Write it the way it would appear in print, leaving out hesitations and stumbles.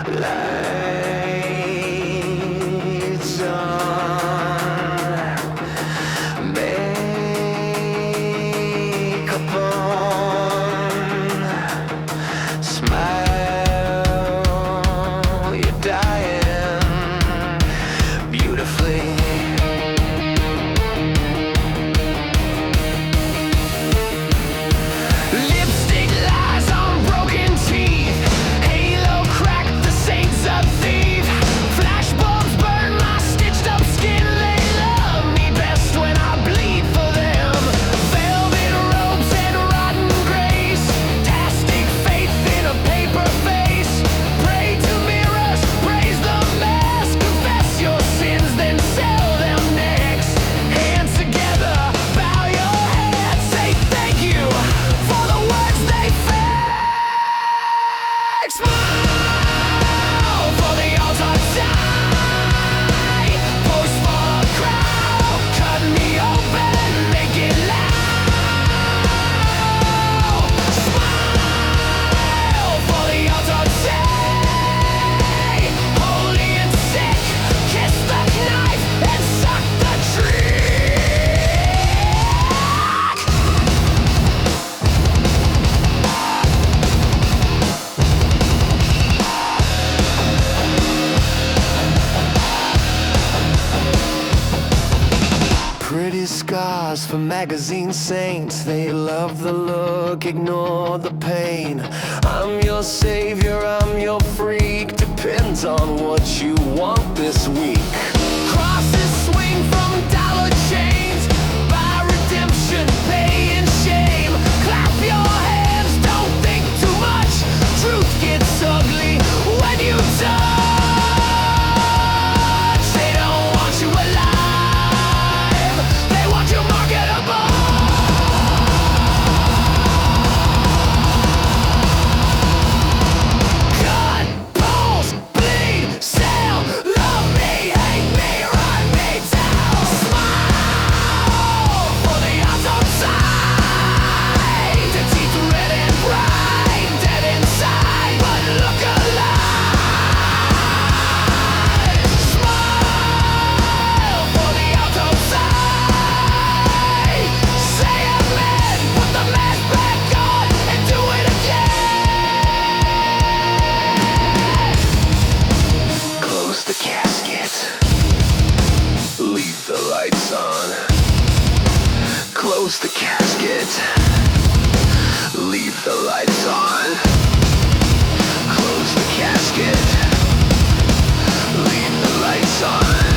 Lights on, makeup on, smile, you're dying beautifully. Lipstick lies on broken teeth, halo cracked, the saints a thief. Flashbulbs burn my stitched up skin, they love me best when I bleed for them. Velvet robes and rotten grace, fantastic faith in a paper face. Pray to mirrors, praise the mask, confess your sins, then sell them next. Hands together, bow your head, say thank you for the words they fed. Smile for the autopsy. Post for a crowd, cut me open, make it loud. Smile for the autopsy. Holy and sick, kiss the knife and suck the tree. Pretty scars for magazine saints, they love the look, ignore the pain. I'm your savior, I'm your freak, depends on what you want this week. Crosses swing from dollar chains, buy redemption, pay in shame. Clap your hands, don't think too much, truth gets ugly when you touch. They don't want you alive, they want you marketable. Cut, pulse, bleed, sell, love me, hate me, run me down. Smile for the autopsy. The teeth red and bright, dead inside, but look alive. Smile for the autopsy. Say amen, put the mask back on and do it again. Close the casket, leave the lights on. Close the casket, leave the lights on. Close the casket, leave the lights on.